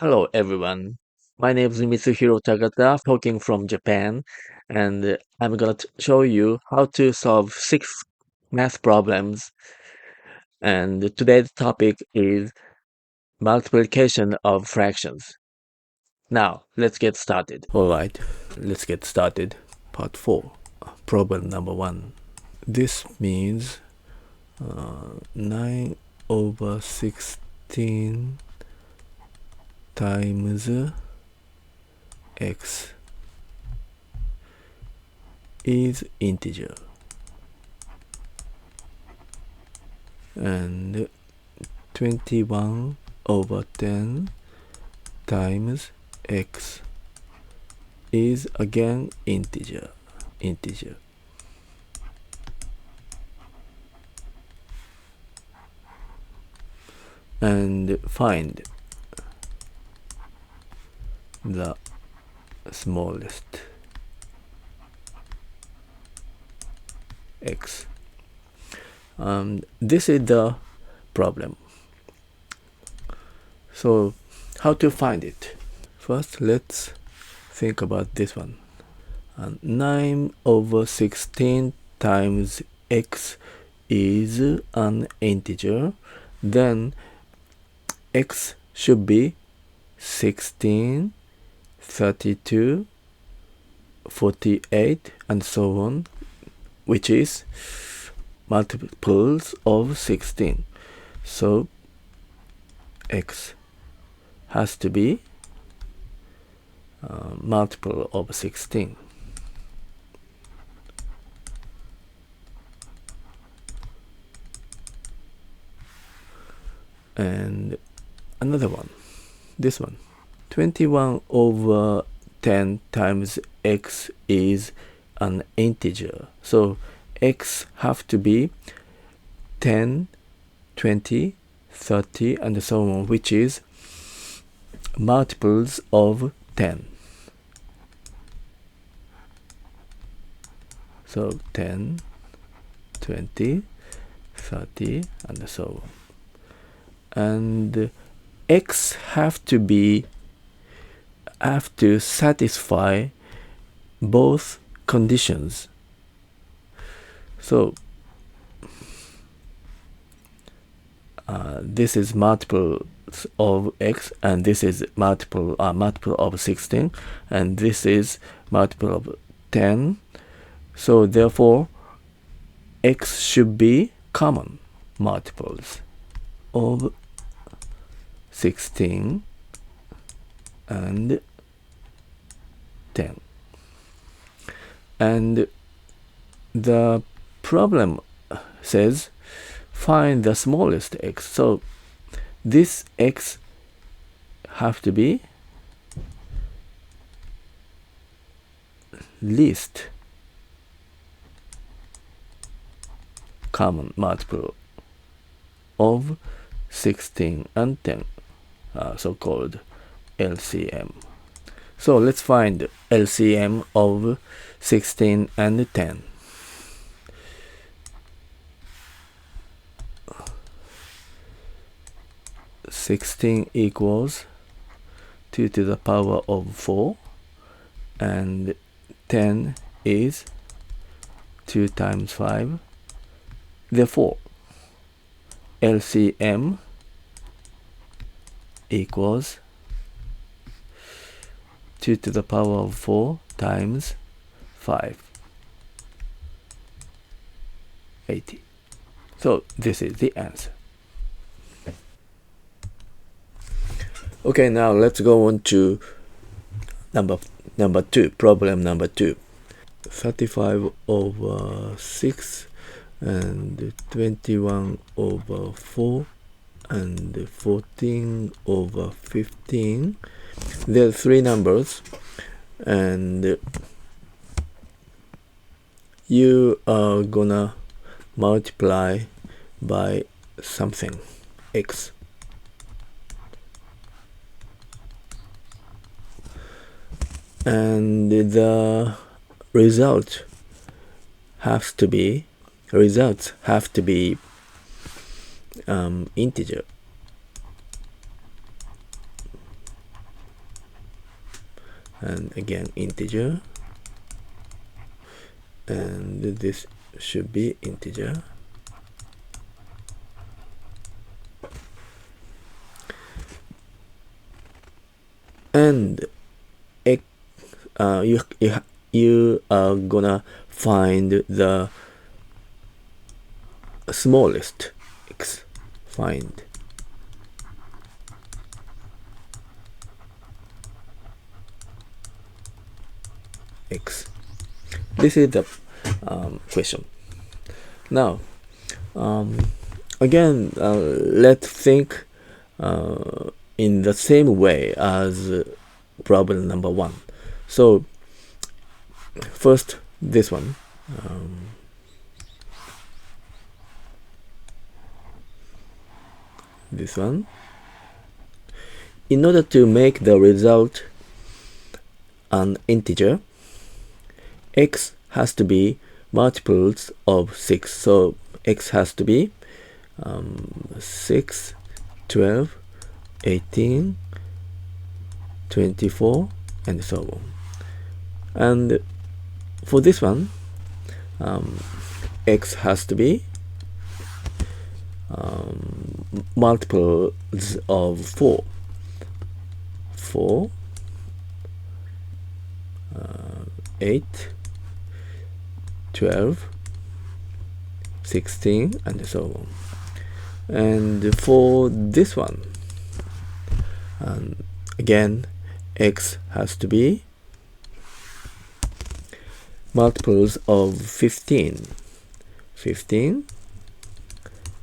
Hello, everyone. My name is Mitsuhiro Tagata, talking from Japan, and I'm going to show you how to solve six math problems. And today's topic is multiplication of fractions. Now, let's get started. All right, let's get started. Part 4, problem number 1. This means 9 over 16 times x is integer, and 21 over 10 times x is again integer. And find the smallest x. This is the problem. So how to find it? First, let's think about this one. 9 over 16 times x is an integer. Then x should be 16, 32, 48, and so on, which is multiples of 16. So x has to be multiple of 16. And another one, this one, 21 over 10 times x is an integer. So x have to be 10, 20, 30, and so on, which is multiples of 10. So 10, 20, 30, and so on. And x have to satisfy both conditions. So this is multiple of x, and this is multiple of 16, and this is multiple of 10. So therefore x should be common multiples of 16 and 10. And the problem says find the smallest x. So this x have to be least common multiple of 16 and 10, so-called LCM. So let's find LCM of 16 and 10. Sixteen equals 2 to the power of 4, and 10 is 2 times 5. Therefore LCM equals 2 to the power of 4 times 5, 80. So this is the answer. Okay, now let's go on to number 2, problem number 2. 35 over 6 and 21 over 4 and 14 over 15. There are three numbers, and you are gonna multiply by something, x. And the results have to be integer. and again integer, and this should be integer. And you are gonna find the smallest x. Find x. This is the question. Now, again, let's think in the same way as problem number 1. So first, this one. This one. In order to make the result an integer, x has to be multiples of 6. So x has to be 6, 12, 18, 24, and so on. And for this one, x has to be multiples of 4. 4, 8, 12, 16, and so on. And for this one, again, x has to be multiples of 15. 15,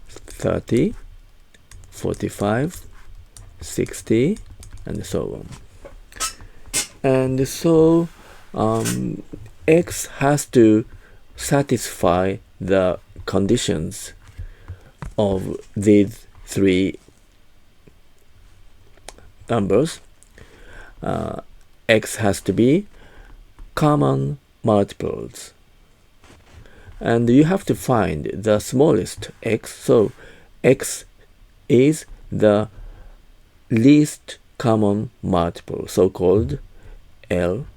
30, 45, 60, and so on. And so x has to satisfy the conditions of these 3 numbers. X has to be common multiples, and you have to find the smallest x. So x is the least common multiple, so-called LCM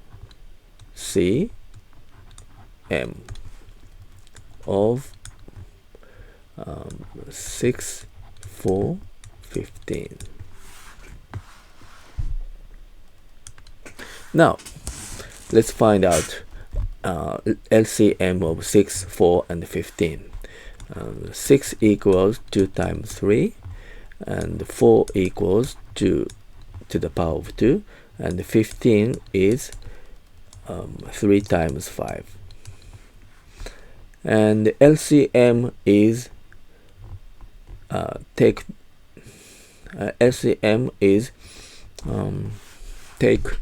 of 6, 4, 15. Now let's find out LCM of 6, 4, and 15. 6 equals 2 times 3, and 4 equals 2 to the power of 2, and 15 is 3 times 5. And LCM is LCM is take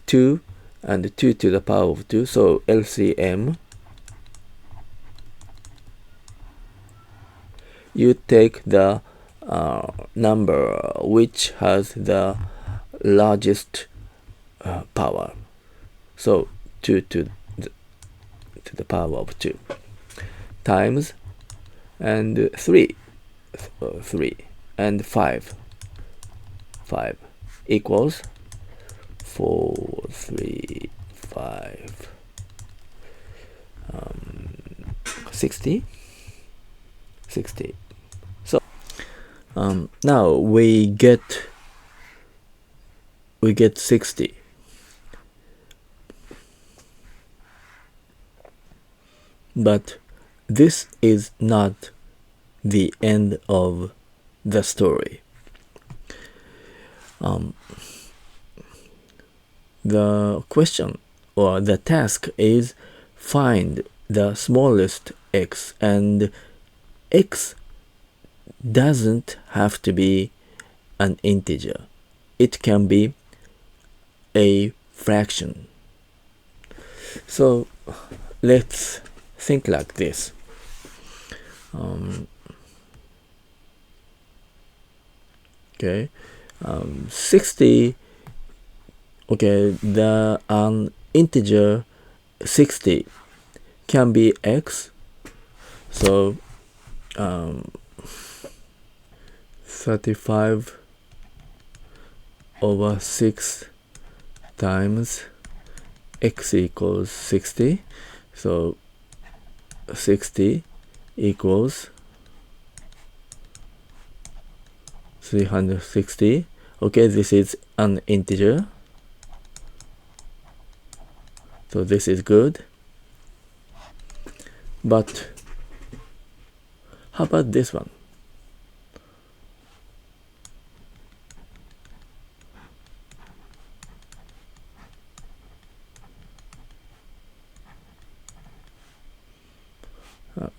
2 and 2 to the power of 2. So LCM, you take the number which has the largest power. So 2 to the power of 2 times, and 3 and 5 equals 4, 3, 5, 60. So now we get 60. But this is not the end of the story. The question or the task is find the smallest x, and x doesn't have to be an integer. It can be a fraction. So let's think like this. Okay, 60. Okay, the integer 60 can be x. So 35 over 6 times x equals 60. So 60 equals 360. Okay, this is an integer. So this is good. But how about this one?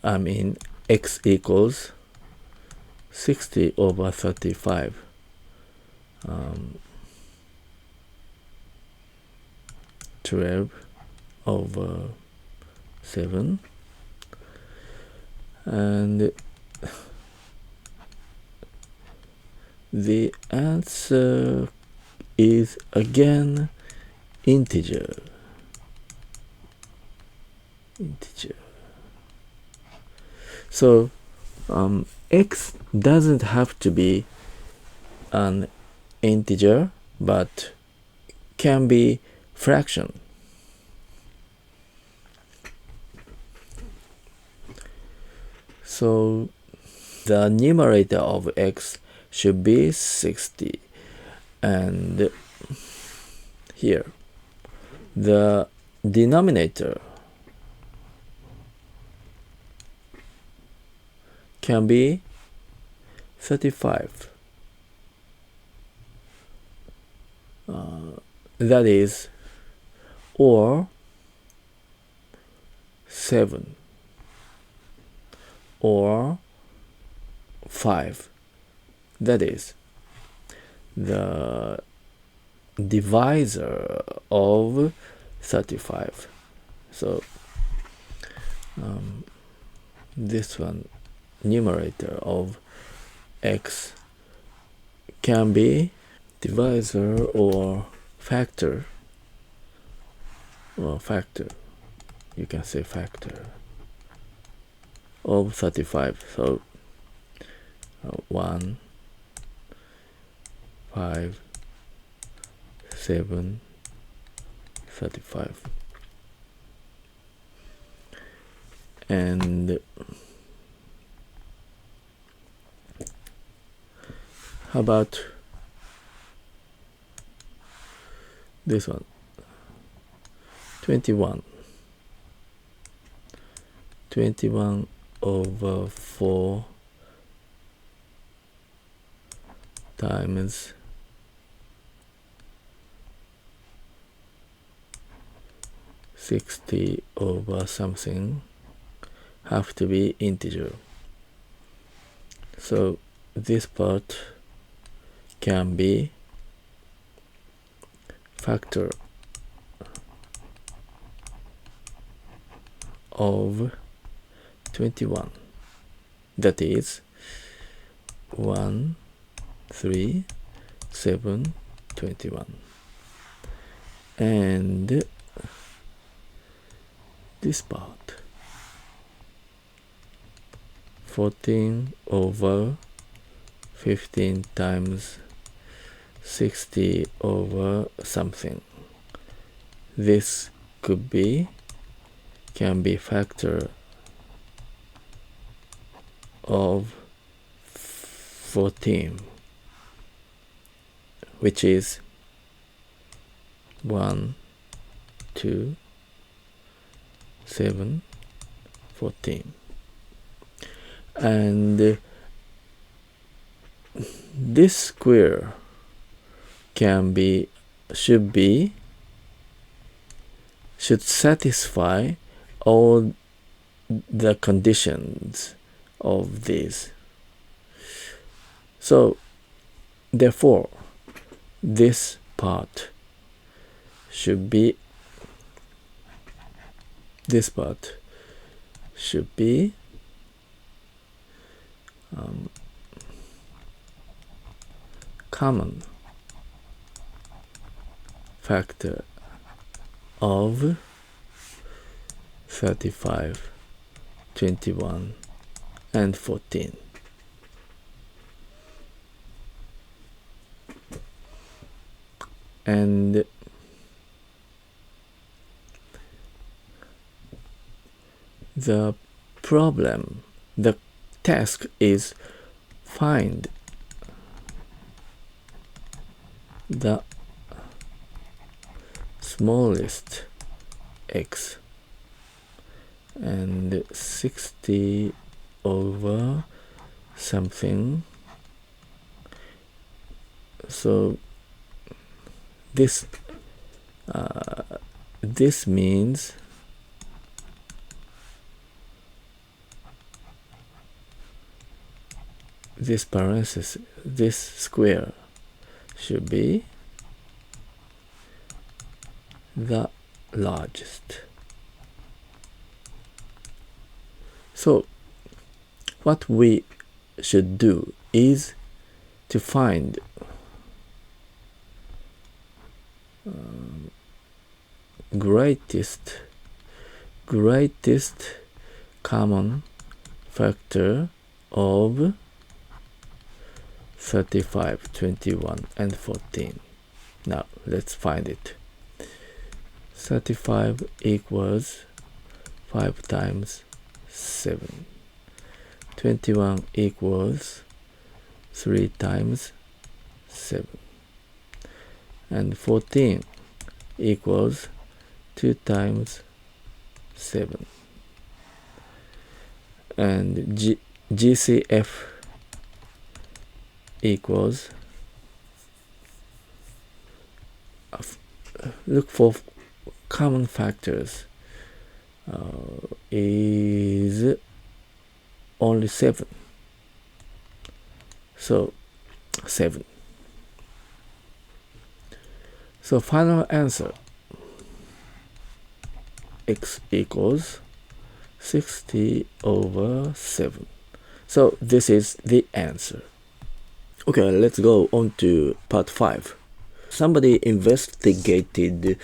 I mean, x equals 60 over 35. 12 over 7. And the answer is again integer. So x doesn't have to be an integer, but can be fraction. So the numerator of x should be 60, and here the denominator can be 35. That is, or 7 or 5. That is the divisor of 35. So this one, numerator of x, can be divisor or factor. Well, factor, you can say factor of 35. So 1, 5, 7, 35. And how about this one? 21. 21 over 4 times 60 over something have to be integer. So this part can be factor of 21. That is 1, 3, 7, 21. And this part, 14 over 15 times 60 over something. This can be factor of 14, which is 1, 2, 7, 14. And this square should satisfy all the conditions of this. So therefore this part should be common factor of 35, 21, and 14. And The problem, the task is find the smallest x, and 60 over something. So this means this parenthesis, this square should be the largest. So what we should do is to find greatest common factor of 35, 21, and 14. Now let's find it. 35 equals 5 times 7. 21 equals 3 times 7. And 14 equals 2 times 7. And GCF equals, look for common factors, is only 7. So 7. So final answer, x equals 60 over 7. So this is the answer. Okay, let's go on to part 5. Somebody investigated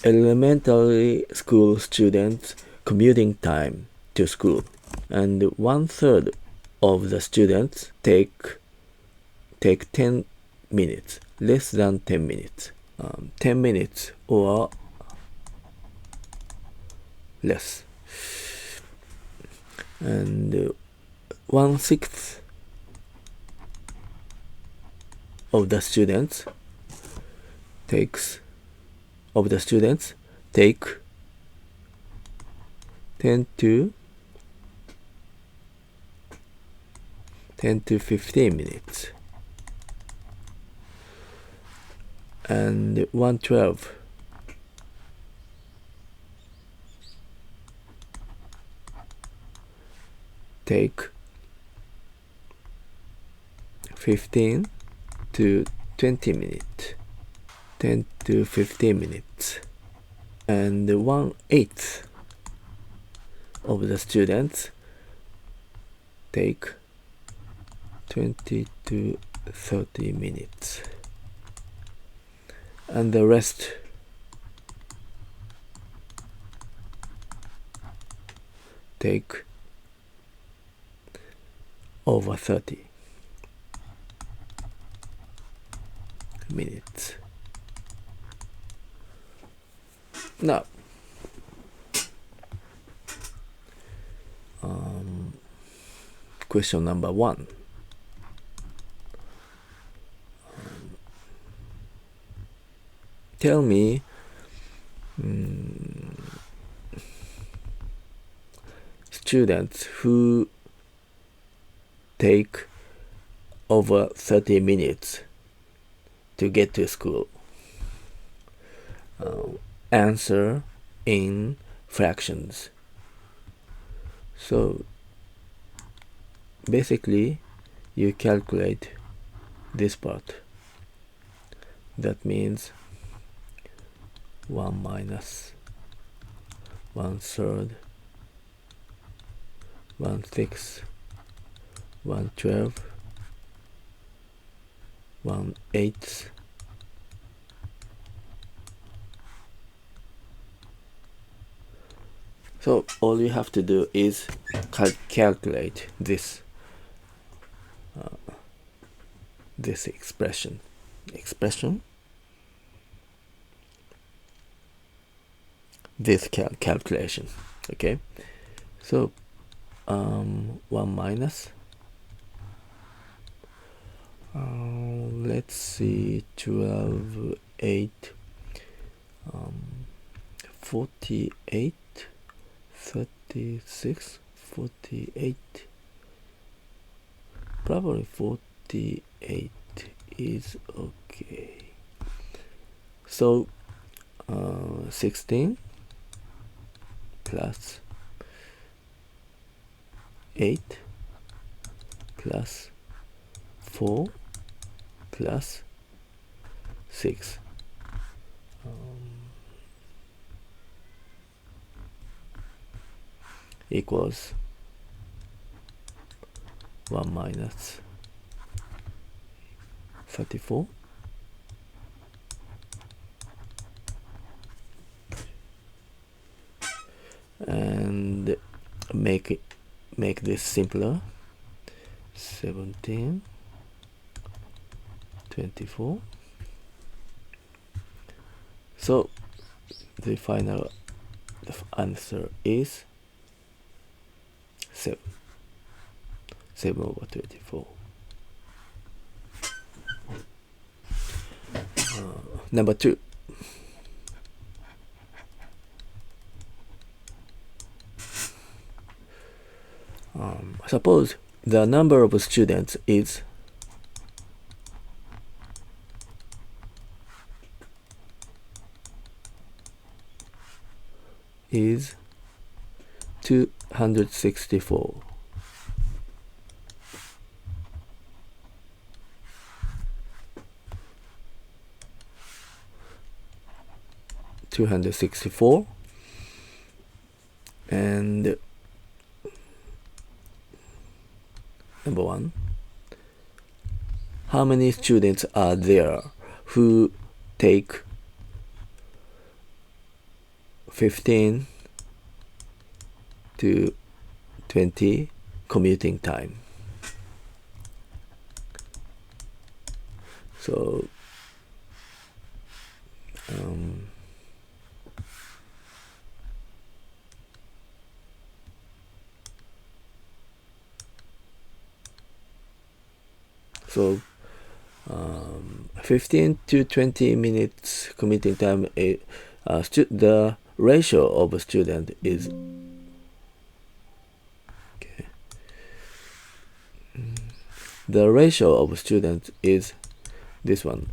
elementary school students' commuting time to school, and 1/3 of the students take 10 minutes, less than 10 minutes, 10 minutes or less, and 1/6 of the students take 10 to 15 minutes, and 1/12 take 15 to 20 minutes, 10 to 15 minutes, and 1/8 of the students take 20 to 30 minutes, and the rest take over 30 minutes. Now, question number 1. Tell me students who take over 30 minutes to get to school. Answer in fractions. So basically you calculate this part. That means 1 minus 1/3, 1/6, 1/12, 1/8. So all you have to do is calculate this this expression. This calculation. Okay, So 1 minus, let's see, 12, 8, 48, 36, 48, probably 48 is okay. So 16 plus 8 plus 4 plus 6 equals 1 minus 34. And make this simpler. 17, 24. So the final answer is 7 over 24. Number 2. Suppose the number of students is 264. And number 1, how many students are there who take 15 to 20 commuting time? So So 15 to 20 minutes commuting time, the ratio of a student is the ratio of students is this one,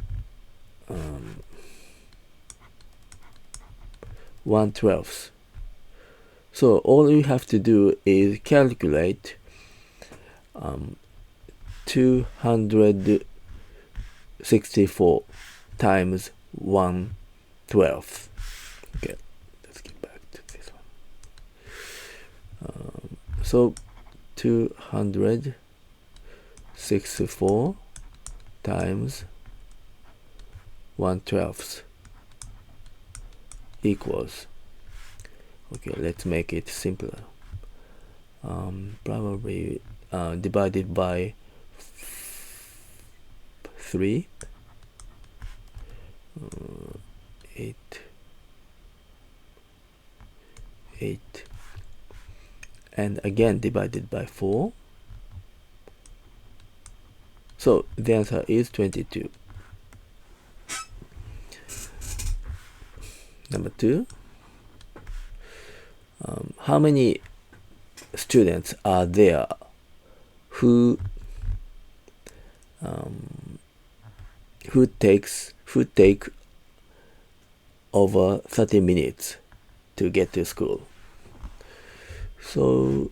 1/12. So all you have to do is calculate 264 times 1/12. Okay, let's get back to this one. So 264 times 1/12 equals, okay, let's make it simpler. Probably divided by 3, 8, and again divided by 4. So the answer is 22. Number 2, how many students are there who take over 30 minutes to get to school? So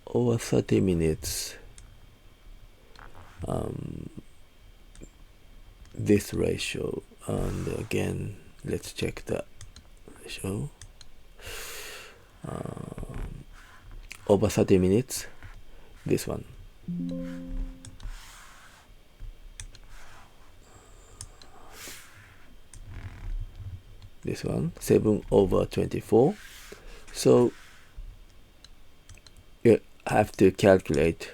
over 30 minutes, this ratio, and again let's check the ratio. Over 30 minutes, this one. This one, 7 over 24. So you have to calculate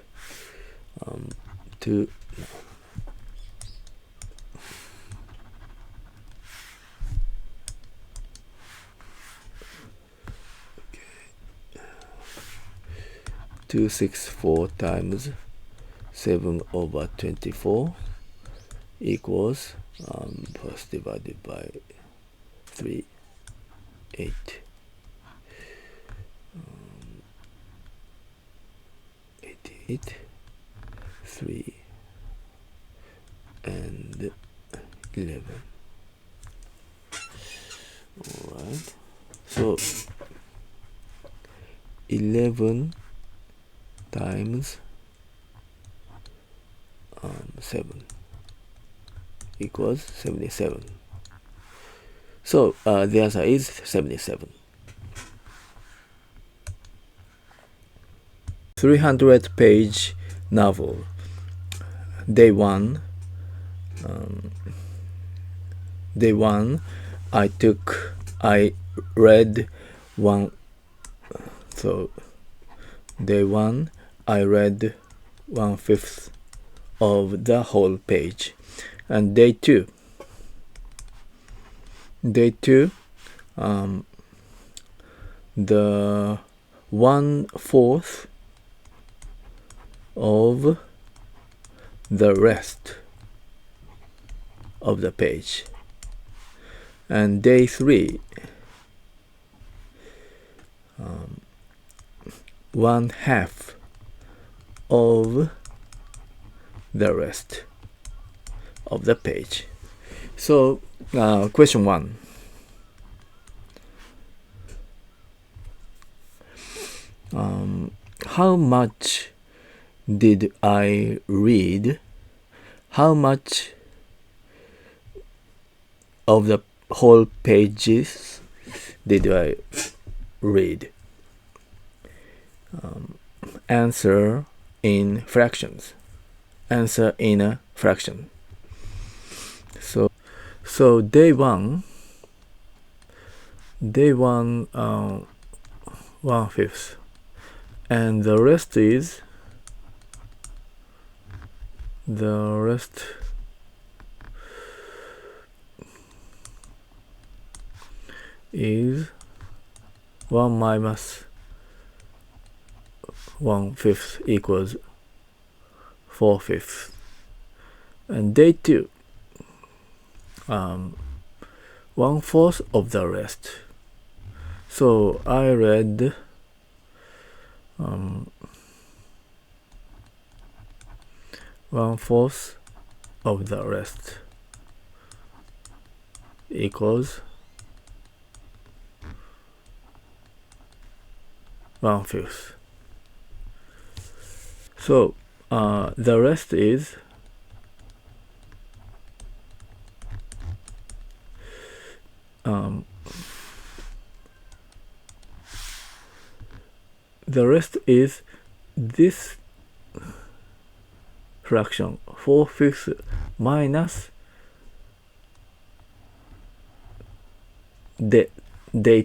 264 times 7 over 24 equals first divided by 3, 8. 88, 3, and 11. Alright, so 11 times 7 equals 77. So the answer is 77. 300-page novel. Day one. I read one. So day one, I read 1/5 of the whole page. And day two, the 1/4 of the rest of the page. And day three, 1/2 of the rest of the page. So question 1. How much did I read? How much of the whole pages did I read? Answer in fractions. Answer in a fraction. So day one 1/5, and the rest is 1 minus 1/5 equals 4/5. And day two, 1/4 of the rest. So I read 1/4 of the rest equals 1/5. So the rest is this fraction, 4/5 minus day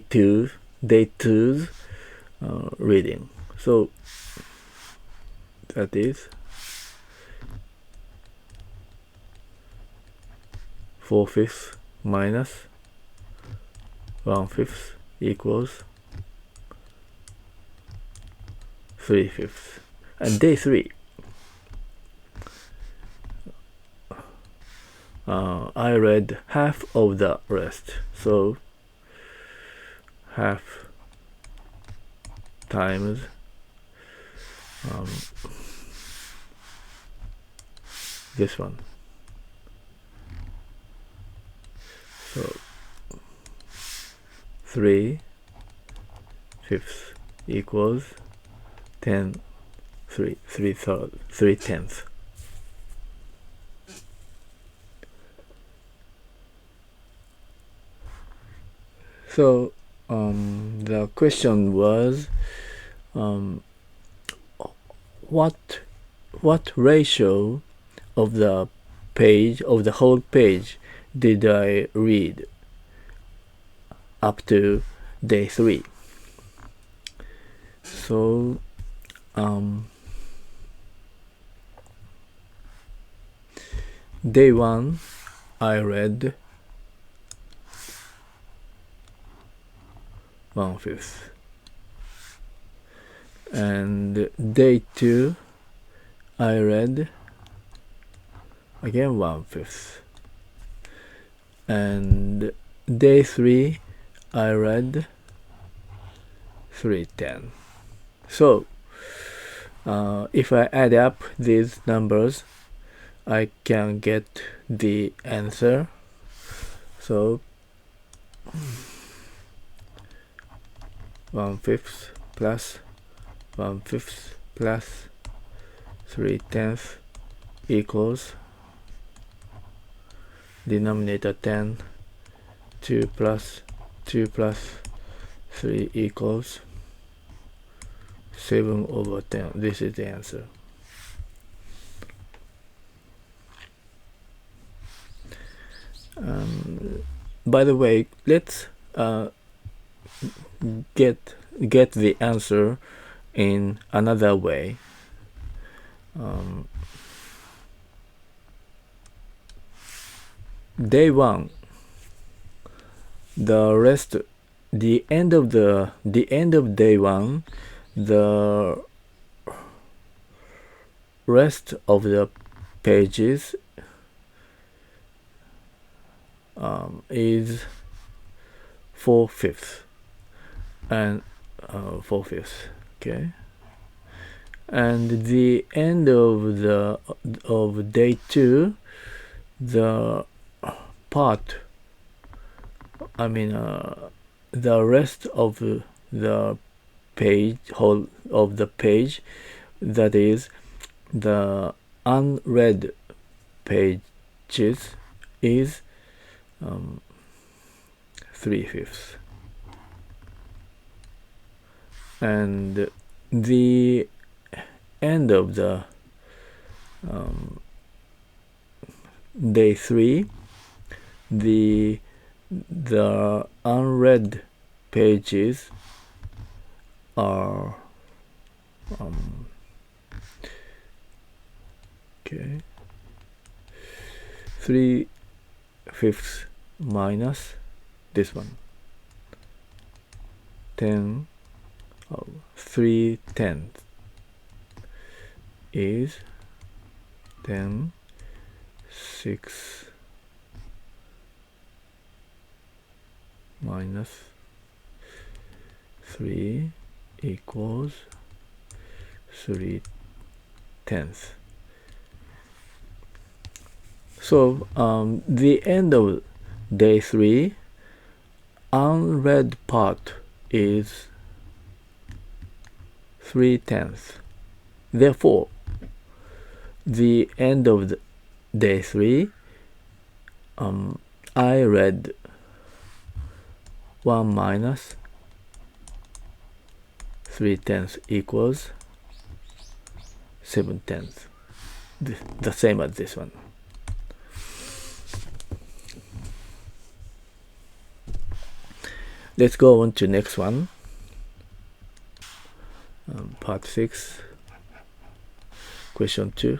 two's reading. So that is 4/5 minus 1/5 equals 3/5. And day three, I read half of the rest. So half times this one. So 3/5 equals 3/10. So the question was, what ratio of the whole page did I read up to day 3? So day 1 I read 1/5, And day 2 I read again 1/5, and day 3 I read 3/10. So if I add up these numbers, I can get the answer. So 1/5 plus 1/5 plus 3/10 equals denominator 10, 2 plus 3 equals 7/10. This is the answer. By the way, let's get the answer in another way. Day 1, the end of day 1, the rest of the pages is 4/5 and 4/5. Okay, and the end of day 2, the part, the rest of the page, whole of the page, that is the unread pages, is 3/5. And the end of the day 3, the unread pages are 3/5 minus this one, 10, 3/10 is 10, 6 minus 3 equals 3/10. So the end of day 3, unread part is 3/10. Therefore, the end of day 3, I read 1 minus 3/10 equals 7/10. The same as this one. Let's go on to next one. Part 6, question 2.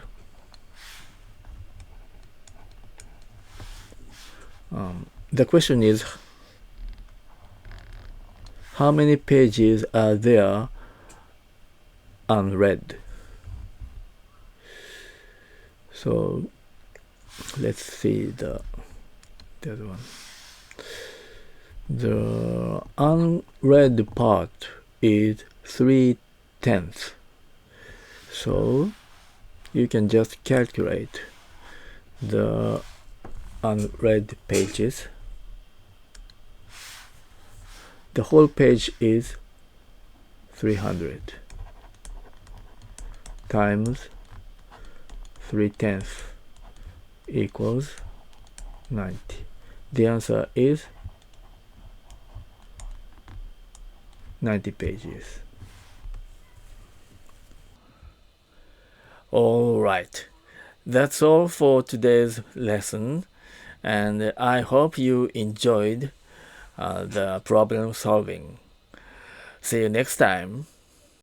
The question is, how many pages are there unread? So let's see the other one. The unread part is 3/10. So you can just calculate the unread pages. The whole page is 300 times 3/10 equals 90. The answer is 90 pages. All right, that's all for today's lesson, and I hope you enjoyed the problem solving. See you next time.